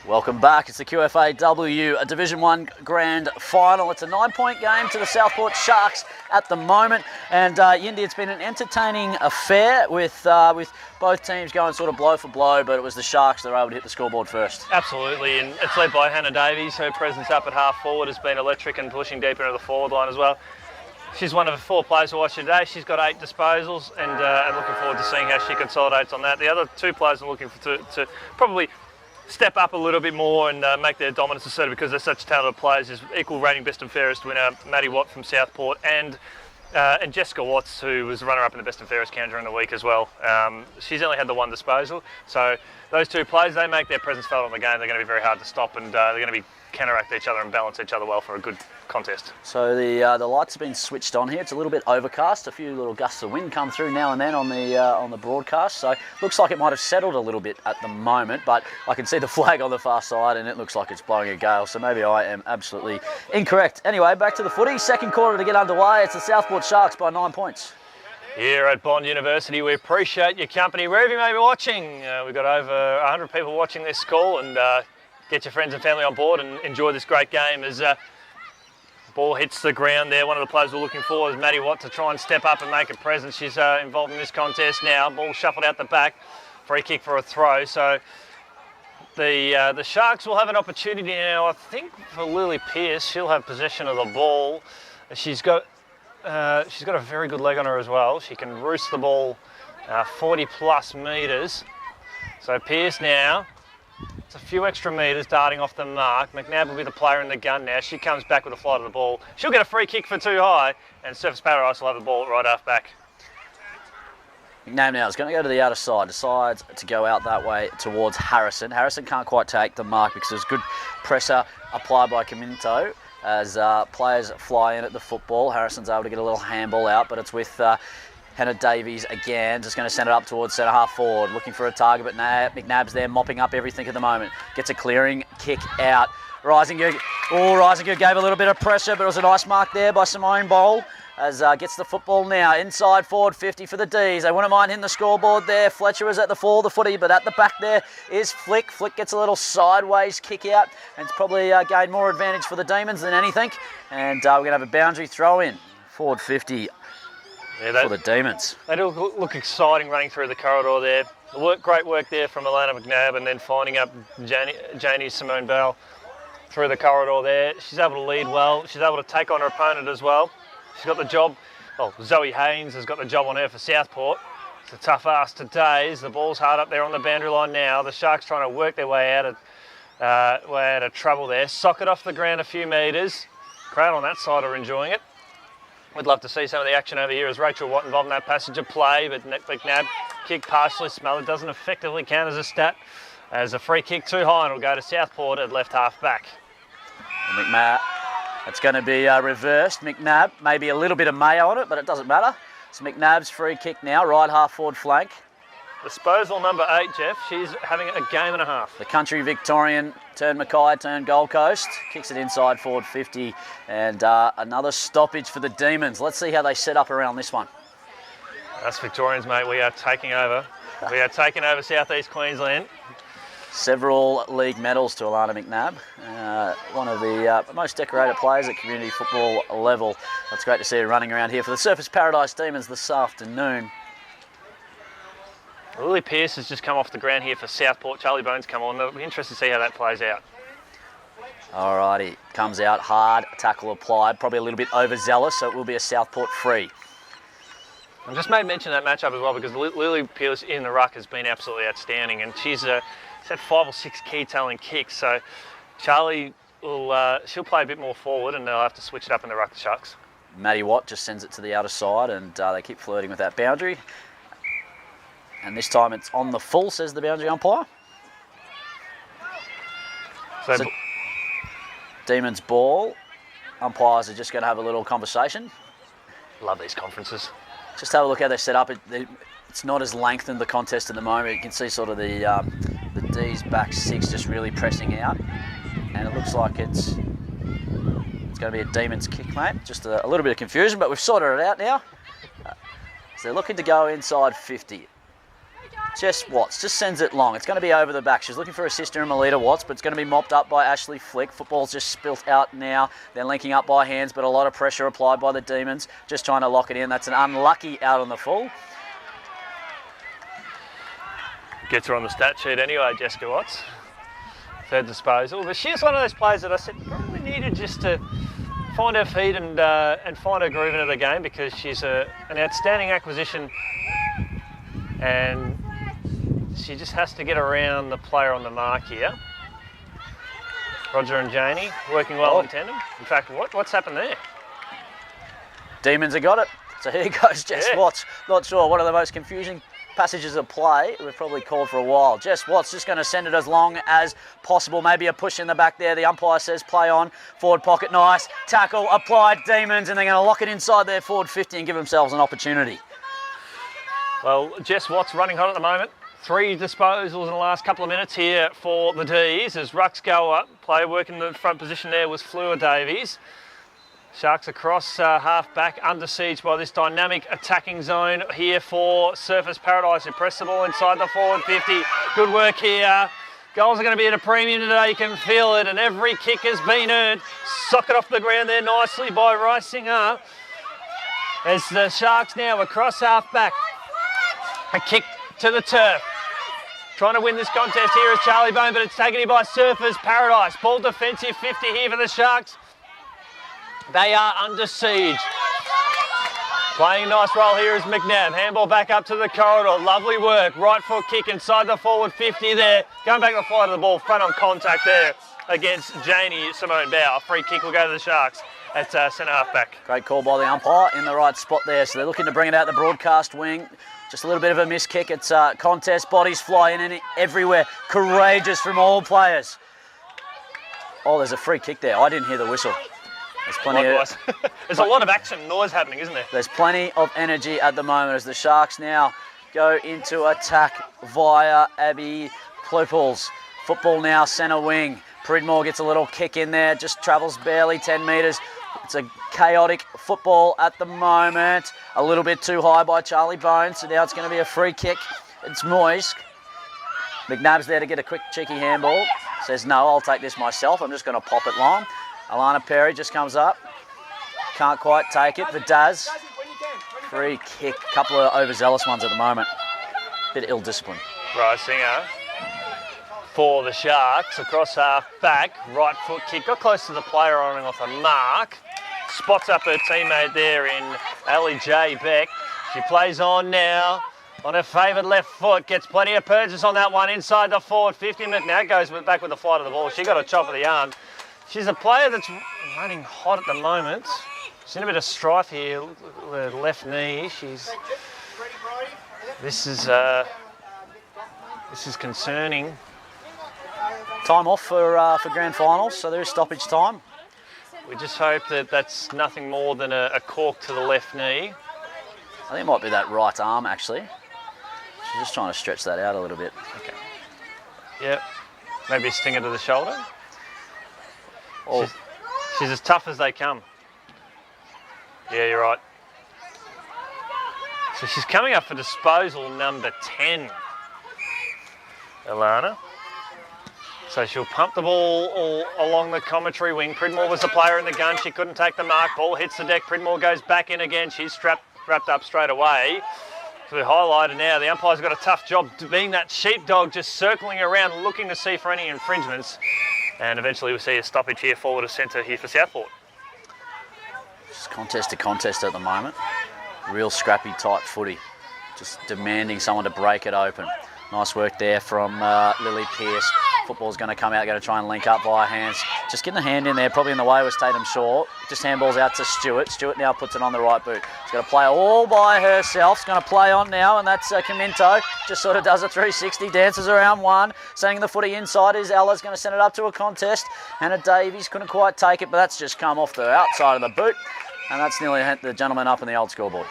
Welcome back. It's the QFAW, a Division 1 Grand Final. It's a 9-point game to the Southport Sharks at the moment. And Yindi, it's been an entertaining affair with both teams going sort of blow for blow, but it was the Sharks that were able to hit the scoreboard first. Absolutely, and it's led by Hannah Davies. Her presence up at half forward has been electric and pushing deeper into the forward line as well. She's one of the 4 players to watch today. She's got 8 disposals, and I'm looking forward to seeing how she consolidates on that. The other 2 players I'm looking for to probably step up a little bit more and make their dominance assertive because they're such talented players. Is equal rating best and fairest winner Maddie Watt from Southport and Jessica Watts, who was runner-up in the best and fairest count during the week as well. She's only had the 1 disposal, so those 2 players, they make their presence felt on the game. They're going to be very hard to stop, and they're going to be counteract each other and balance each other well for a good contest. So the lights have been switched on here. It's a little bit overcast. A few little gusts of wind come through now and then on the broadcast. So looks like it might have settled a little bit at the moment, but I can see the flag on the far side and it looks like it's blowing a gale. So maybe I am absolutely incorrect. Anyway, back to the footy. Second quarter to get underway. It's the Southport Sharks by 9 points. Here at Bond University, we appreciate your company wherever you may be watching. We've got over 100 people watching this call, and get your friends and family on board and enjoy this great game as ball hits the ground there. One of the players we're looking for is Maddie Watt to try and step up and make a presence. She's involved in this contest now. Ball shuffled out the back. Free kick for a throw. So the Sharks will have an opportunity now, I think, for Lily Pearce. She'll have possession of the ball. She's got a very good leg on her as well. She can roost the ball 40 plus metres. So Pearce now, it's a few extra metres darting off the mark. McNabb will be the player in the gun now. She comes back with a flight of the ball. She'll get a free kick for too high, and Surface Paradise will have the ball right half back. McNabb now is going to go to the outer side, decides to go out that way towards Harrison. Harrison can't quite take the mark because there's good pressure applied by Caminto as players fly in at the football. Harrison's able to get a little handball out, but it's with Hannah Davies again, just going to send it up towards centre half forward, looking for a target, but McNabb's there mopping up everything at the moment. Gets a clearing kick out. Risinger gave a little bit of pressure, but it was a nice mark there by Simone Bowl as gets the football now. Inside forward 50 for the Ds. They wouldn't mind hitting the scoreboard there. Fletcher is at the fore of the footy, but at the back there is Flick. Flick gets a little sideways kick out, and it's probably gained more advantage for the Demons than anything. And we're going to have a boundary throw in. Forward 50. For the Demons. They do look exciting running through the corridor there. Great work there from Alana McNabb, and then finding up Janie Simone Bell through the corridor there. She's able to lead well. She's able to take on her opponent as well. She's got the job. Well, Zoe Haynes has got the job on her for Southport. It's a tough ask today as the ball's hard up there on the boundary line now. The Sharks trying to work their way out of trouble there. Sock it off the ground a few metres. Crowd on that side are enjoying it. We'd love to see some of the action over here as Rachel Watt involved in that passage of play, but McNabb kick partially smothered, doesn't effectively count as a stat. As a free kick too high, and it'll go to Southport at left half back. McNabb, it's going to be reversed. McNabb, maybe a little bit of mayo on it, but it doesn't matter. It's McNabb's free kick now, right half forward flank. Disposal number 8, Jeff. She's having a game and a half. The country Victorian turned Mackay, turned Gold Coast. Kicks it inside forward 50. And another stoppage for the Demons. Let's see how they set up around this one. Us Victorians, mate, we are taking over. We are taking over Southeast Queensland. Several league medals to Alana McNabb. One of the most decorated players at community football level. It's great to see her running around here for the Surface Paradise Demons this afternoon. Lily Pearce has just come off the ground here for Southport. Charlie Bones come on. It'll be interesting to see how that plays out. Alrighty, comes out hard, tackle applied, probably a little bit overzealous, so it will be a Southport free. I just made mention of that matchup as well because Lily Pearce in the ruck has been absolutely outstanding, and she's had 5 or 6 key tailing kicks. So Charlie she'll play a bit more forward, and they'll have to switch it up in the ruck, the Sharks. Maddie Watt just sends it to the outer side, and they keep flirting with that boundary. And this time it's on the full, says the boundary umpire. So Demons ball. Umpires are just going to have a little conversation. Love these conferences. Just have a look how they're set up. It's not as lengthened, the contest at the moment. You can see sort of the D's back 6 just really pressing out. And it looks like it's going to be a Demons kick, mate. Just a little bit of confusion, but we've sorted it out now. So they're looking to go inside 50. Jess Watts just sends it long. It's going to be over the back. She's looking for her sister in Melita Watts, but it's going to be mopped up by Ashley Flick. Football's just spilt out now. They're linking up by hands, but a lot of pressure applied by the Demons. Just trying to lock it in. That's an unlucky out on the full. Gets her on the stat sheet anyway, Jessica Watts. Third disposal. But she's one of those players that I said probably needed just to find her feet and find her groove into the game, because she's an outstanding acquisition, and she just has to get around the player on the mark here. Roger and Janie working well in tandem. In fact, what's happened there? Demons have got it. So here goes Jess Watts. Not sure, one of the most confusing passages of play we've probably called for a while. Jess Watts just going to send it as long as possible. Maybe a push in the back there. The umpire says play on. Forward pocket, nice. Tackle applied, Demons, and they're going to lock it inside their forward 50 and give themselves an opportunity. Well, Jess Watts running hot at the moment. 3 disposals in the last couple of minutes here for the D's as rucks go up. Player working the front position there was Fleur Davies. Sharks across half back, under siege by this dynamic attacking zone here for Surfers Paradise, who press the ball inside the forward 50. Good work here. Goals are going to be at a premium today, you can feel it, and every kick has been earned. Sock it off the ground there nicely by Reisinger. As the Sharks now across half back. A kick to the turf. Trying to win this contest here is Charlie Bone, but it's taken in by Surfers Paradise. Ball defensive 50 here for the Sharks. They are under siege. Playing a nice role here is McNabb. Handball back up to the corridor. Lovely work. Right foot kick inside the forward 50 there. Going back to the flight of the ball. Front on contact there against Janie Simone Bow. Free kick will go to the Sharks at centre half back. Great call by the umpire in the right spot there. So they're looking to bring it out the broadcast wing. Just a little bit of a miss kick. It's contest. Bodies fly in and everywhere. Courageous from all players. Oh, there's a free kick there. I didn't hear the whistle. There's plenty of, there's a lot of action and noise happening, isn't there? There's plenty of energy at the moment as the Sharks now go into attack via Abby Pluples. Football now centre wing. Pridmore gets a little kick in there. Just travels barely 10 metres. It's a chaotic football at the moment. A little bit too high by Charlie Bones. So now it's going to be a free kick. It's Moisk. McNabb's there to get a quick cheeky handball. Says, no, I'll take this myself. I'm just going to pop it long. Alana Perry just comes up. Can't quite take it. Vidaz. Free kick. A couple of overzealous ones at the moment. Bit ill-disciplined. Reisinger for the Sharks across half back. Right foot kick. Got close to the player running off a mark. Spots up her teammate there in Ali J. Beck. She plays on now. On her favoured left foot. Gets plenty of purchase on that one inside the forward 50. McNabb goes back with the flight of the ball. She got a chop of the arm. She's a player that's running hot at the moment. She's in a bit of strife here with her left knee. This is concerning. Time off for grand finals, so there is stoppage time. We just hope that that's nothing more than a cork to the left knee. I think it might be that right arm, actually. She's just trying to stretch that out a little bit. Okay. Yep. Maybe a stinger to the shoulder. Oh. She's as tough as they come. Yeah, you're right. So she's coming up for disposal number 10, Alana. So she'll pump the ball all along the commentary wing. Pridmore was the player in the gun. She couldn't take the mark. Ball hits the deck. Pridmore goes back in again. She's wrapped up straight away. So we highlighted now. The umpire's got a tough job being that sheepdog, just circling around looking to see for any infringements. And eventually we'll see a stoppage here forward to centre here for Southport. Just contest to contest at the moment. Real scrappy, tight footy. Just demanding someone to break it open. Nice work there from Lily Pearce. Football's going to come out, going to try and link up via hands. Just getting the hand in there, probably in the way was Tatum Shaw. Just handballs out to Stewart. Stewart now puts it on the right boot. She's going to play all by herself. She's going to play on now, and that's Caminto. Just sort of does a 360, dances around one. Sending the footy inside is Ella's going to send it up to a contest. Hannah Davies couldn't quite take it, but that's just come off the outside of the boot. And that's nearly the gentleman up in the old scoreboard.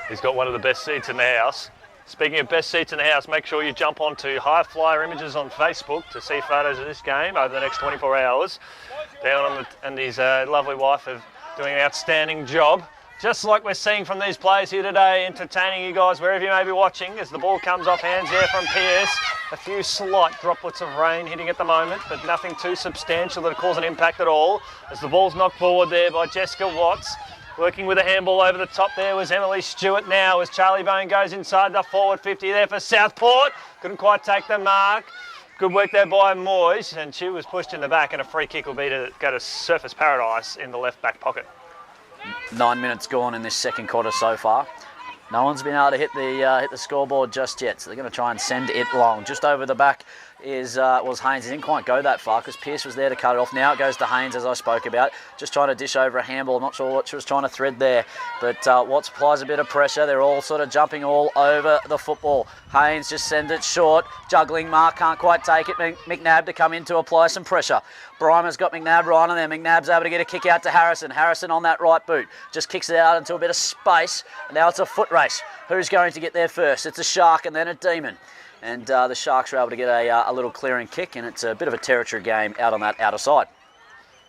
He's got one of the best seats in the house. Speaking of best seats in the house, make sure you jump onto High Flyer Images on Facebook to see photos of this game over the next 24 hours. Down on and his lovely wife are doing an outstanding job. just like we're seeing from these players here today, entertaining you guys wherever you may be watching as the ball comes off hands there from Pearce. A few slight droplets of rain hitting at the moment, but nothing too substantial that cause an impact at all. As the ball's knocked forward there by Jessica Watts. Working with a handball over the top there was Emily Stewart now as Charlie Bone goes inside the forward 50 there for Southport. Couldn't quite take the mark. Good work there by Moyes, and she was pushed in the back, and a free kick will be to go to Surfers Paradise in the left back pocket. 9 minutes gone in this second quarter so far. No one's been able to hit the scoreboard just yet, so they're going to try and send it long. Just over the back was Haynes. He didn't quite go that far because Pearce was there to cut it off. Now it goes to Haynes, as I spoke about. Just trying to dish over a handball. I'm not sure what she was trying to thread there, but Watts applies a bit of pressure. They're all sort of jumping all over the football. Haynes just sends it short. Juggling mark, can't quite take it. McNabb to come in to apply some pressure. Brymer's got McNabb right on there. McNabb's able to get a kick out to Harrison. Harrison on that right boot. Just kicks it out into a bit of space. And now it's a foot race. Who's going to get there first? It's a Shark and then a Demon. And the Sharks are able to get a little clearing kick, and it's a bit of a territory game out on that outer side.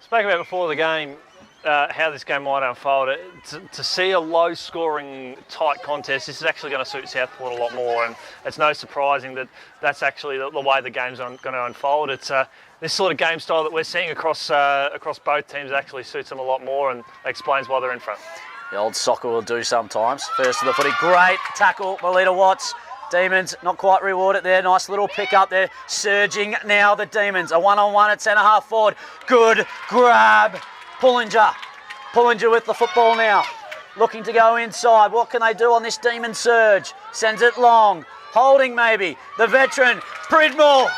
Spoke about before the game how this game might unfold. To see a low-scoring, tight contest, this is actually going to suit Southport a lot more, and it's no surprising that that's actually the way the game's going to unfold. It's this sort of game style that we're seeing across both teams actually suits them a lot more, and explains why they're in front. The old soccer will do sometimes. First to the footy, great tackle, Melita Watts. Demons not quite rewarded there. Nice little pick up there. Surging now the Demons. A one-on-one at centre-half forward. Good grab. Pullinger with the football now. Looking to go inside. What can they do on this Demon surge? Sends it long. Holding maybe. The veteran, Pridmore,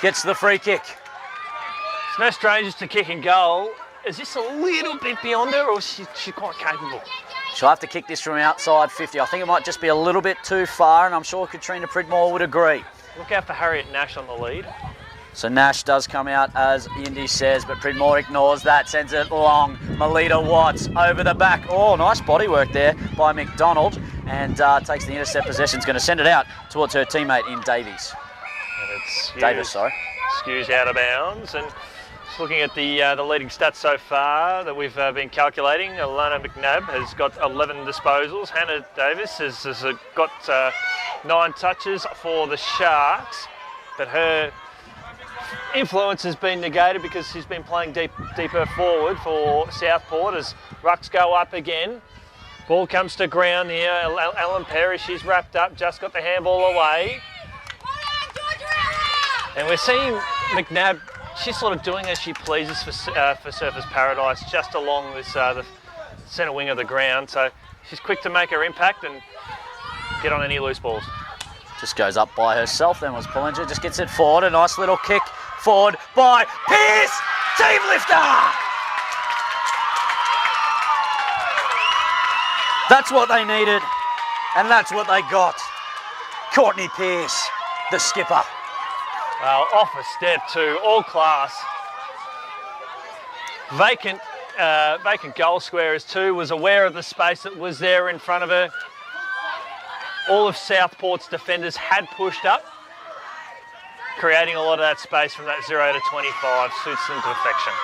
gets the free kick. It's no strangers to kick and goal. Is this a little bit beyond her, or is she quite capable? She'll have to kick this from outside 50. I think it might just be a little bit too far, and I'm sure Katrina Pridmore would agree. Look out for Harriet Nash on the lead. So Nash does come out, as Indy says, but Pridmore ignores that, sends it long. Melita Watts over the back. Oh, nice body work there by McDonald, and takes the intercept possession. Is going to send it out towards her teammate in Davies. And it's Davis, sorry. Skews out of bounds, and looking at the leading stats so far that we've been calculating, Alana McNabb has got 11 disposals. Hannah Davis has got 9 touches for the Sharks, but her influence has been negated because she's been playing deeper forward for Southport as rucks go up again. Ball comes to ground here. Ellen Perry, she's wrapped up, just got the handball away. And we're seeing McNabb, she's sort of doing as she pleases for Surfers Paradise, just along this the centre wing of the ground. So she's quick to make her impact and get on any loose balls. Just goes up by herself. Then was Pullinger. Just gets it forward. A nice little kick forward by Pearce. Team lifter. That's what they needed, and that's what they got. Courtney Pearce, the skipper. Well, off a step too, all class. Vacant goal square as two, was aware of the space that was there in front of her. All of Southport's defenders had pushed up, creating a lot of that space from that 0 to 25, suits them to perfection.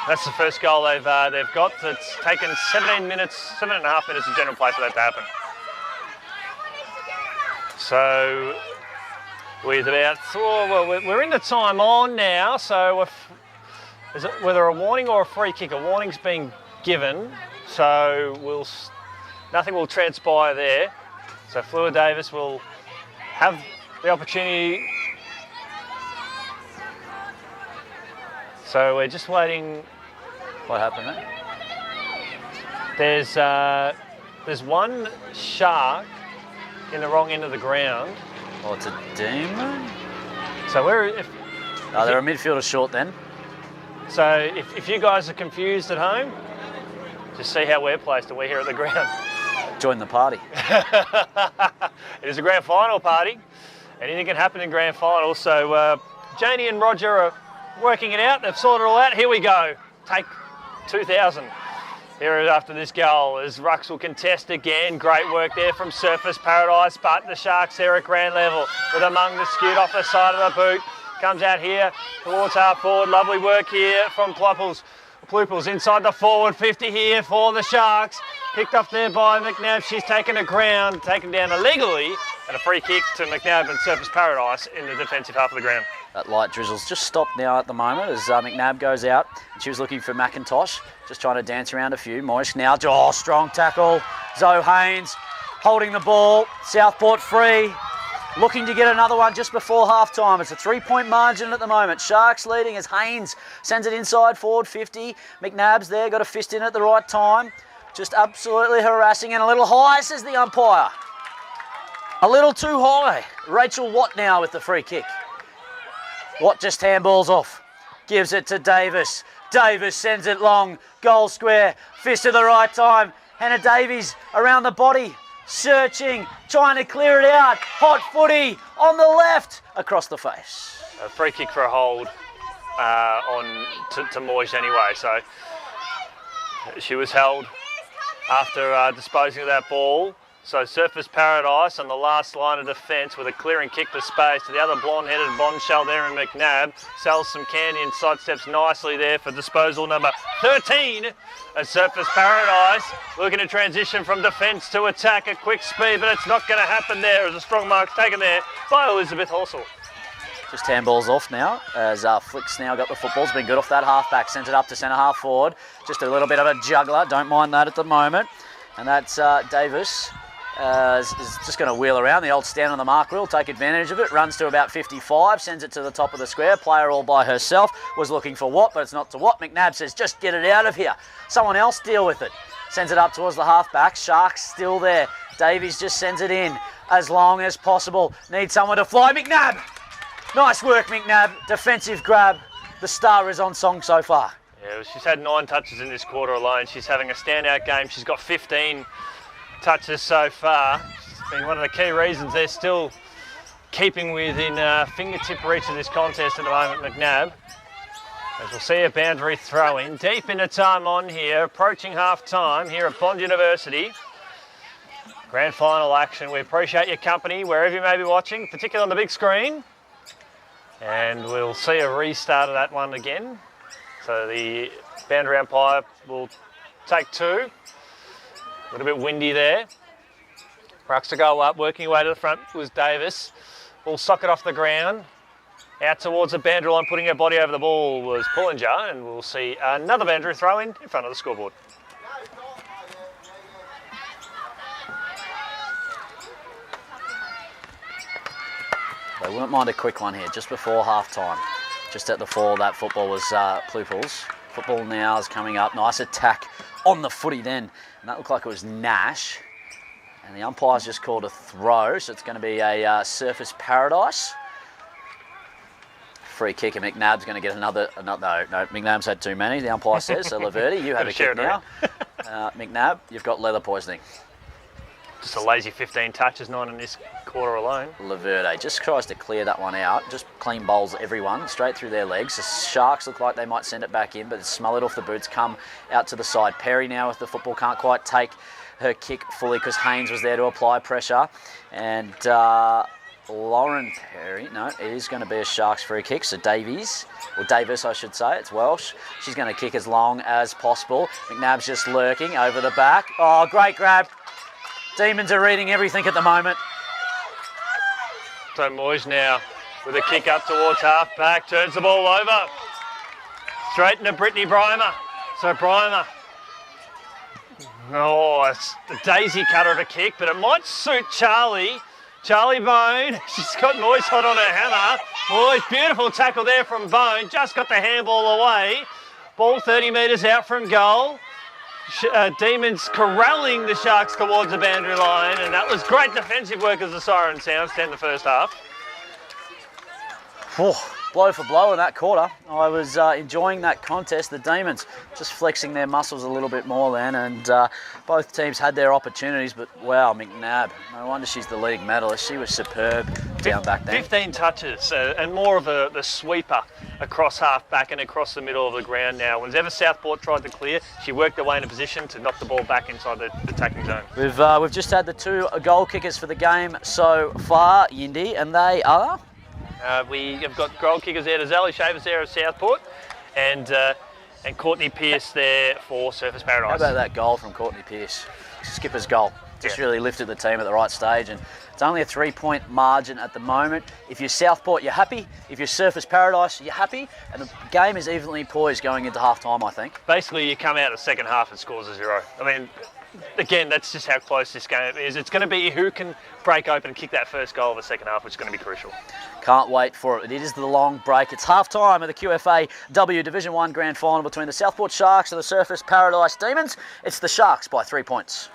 That's the first goal they've got. It's taken 7.5 minutes of general play for that to happen. So with about, we're in the time on now, so is it whether a warning or a free kick? A warning's being given, so nothing will transpire there. So Fleur Davis will have the opportunity. So we're just waiting. What happened there? There's one Shark in the wrong end of the ground. Oh, it's a Demon? So they're a midfielder short then. So if you guys are confused at home, just see how we're placed and we're here at the ground. Join the party. It is a grand final party. Anything can happen in grand finals. So Janie and Roger are working it out. They've sorted it all out. Here we go. Take 2,000. Here after this goal as Rucks will contest again. Great work there from Surfers Paradise, but the Sharks there at grand level with Among the skewed off the side of the boot. Comes out here towards half forward. Lovely work here from Pluples inside the forward 50 here for the Sharks. Picked off there by McNabb. She's taken to ground, taken down illegally, and a free kick to McNabb and Surface Paradise in the defensive half of the ground. That light drizzle's just stopped now at the moment as McNabb goes out. She was looking for McIntosh, just trying to dance around a few. Moish now, strong tackle. Zoe Haynes holding the ball. Southport free. Looking to get another one just before half-time. It's a 3-point margin at the moment. Sharks leading as Haynes sends it inside forward 50. McNabb's there, got a fist in at the right time. Just absolutely harassing and a little high, says the umpire. A little too high. Rachel Watt now with the free kick. Watt just handballs off. Gives it to Davis. Davis sends it long. Goal square. Fist at the right time. Hannah Davies around the body. Searching, trying to clear it out. Hot footy on the left, across the face. A free kick for a hold to Moish anyway. So she was held after disposing of that ball. So Surface Paradise on the last line of defence with a clearing kick to space to the other blonde-headed bombshell there in McNabb. Sells some candy and sidesteps nicely there for disposal number 13. And Surface Paradise looking to transition from defence to attack at quick speed, but it's not going to happen there as a strong mark's taken there by Elizabeth Horsell. Just handballs off now as Flick's now got the football. It's been good off that half-back. Sent it up to centre half forward. Just a little bit of a juggler. Don't mind that at the moment. And that's Davis. Is just going to wheel around. The old stand on the mark rule, take advantage of it. Runs to about 55, sends it to the top of the square. Player all by herself. Was looking for Watt, but it's not to Watt. McNabb says, just get it out of here. Someone else deal with it. Sends it up towards the halfback. Sharks still there. Davies just sends it in as long as possible. Needs someone to fly. McNabb! Nice work, McNabb. Defensive grab. The star is on song so far. Yeah, she's had 9 touches in this quarter alone. She's having a standout game. She's got 15 touches so far. It's been one of the key reasons they're still keeping within fingertip reach of this contest at the moment, McNabb. As we'll see a boundary throw in. Deep into time on here, approaching half time here at Bond University. Grand final action. We appreciate your company wherever you may be watching, particularly on the big screen. And we'll see a restart of that one again. So the boundary umpire will take 2. A little bit windy there. Rucks to go up, working away to the front was Davis. Ball socket off the ground. Out towards the boundary line, putting her body over the ball was Pullinger, and we'll see another boundary throw in front of the scoreboard. They wouldn't mind a quick one here, just before half-time. Just at the 4, that football was Pluples. Football now is coming up. Nice attack on the footy then. And that looked like it was Nash. And the umpire's just called a throw, so it's going to be a Surface Paradise. Free kick, and McNabb's going to get another. No, McNabb's had too many, the umpire says. So Laverty, you have a kick now. McNabb, you've got leather poisoning. Just a lazy 15 touches, 9 in this quarter alone. Laverde just tries to clear that one out. Just clean bowls everyone straight through their legs. The Sharks look like they might send it back in, but smell it off the boots, come out to the side. Perry now with the football, can't quite take her kick fully because Haynes was there to apply pressure. And Lauren Perry, no, it is going to be a Sharks free kick. So Davies, or Davis I should say, it's Welsh. She's going to kick as long as possible. McNabb's just lurking over the back. Oh, great grab. Demons are reading everything at the moment. So Moyes now with a kick up towards half back, turns the ball over. Straight into Brittany Brymer. So Brymer. Oh, it's the daisy cutter of a kick, but it might suit Charlie. Charlie Bone, she's got Moyes hot on her hammer. Moyes, beautiful tackle there from Bone, just got the handball away. Ball 30 metres out from goal. Demons corralling the Sharks towards the boundary line, and that was great defensive work as the siren sounds to end the first half. Blow for blow in that quarter. I was enjoying that contest. The Demons just flexing their muscles a little bit more then, and both teams had their opportunities, but wow, McNabb, no wonder she's the league medalist. She was superb down back then. 15 touches and more of the sweeper across half back and across the middle of the ground now. Whenever Southport tried to clear, she worked her way in a position to knock the ball back inside the attacking zone. We've just had the 2 goal kickers for the game so far, Yindi, and they are? We have got goal kickers there. There's Ali Shavers there of Southport, and And Courtney Pearce there for Surfers Paradise. How about that goal from Courtney Pearce? Skipper's goal. Just Yeah. really lifted the team at the right stage, and it's only a 3-point margin at the moment. If you're Southport, you're happy. If you're Surfers Paradise, you're happy. And the game is evenly poised going into half-time, I think. Basically, you come out the second half and scores a 0. I mean, again, that's just how close this game is. It's going to be who can break open and kick that first goal of the second half, which is going to be crucial. Can't wait for it. It is the long break. It's half-time of the QFAW Division 1 Grand Final between the Southport Sharks and the Surfers Paradise Demons. It's the Sharks by 3 points.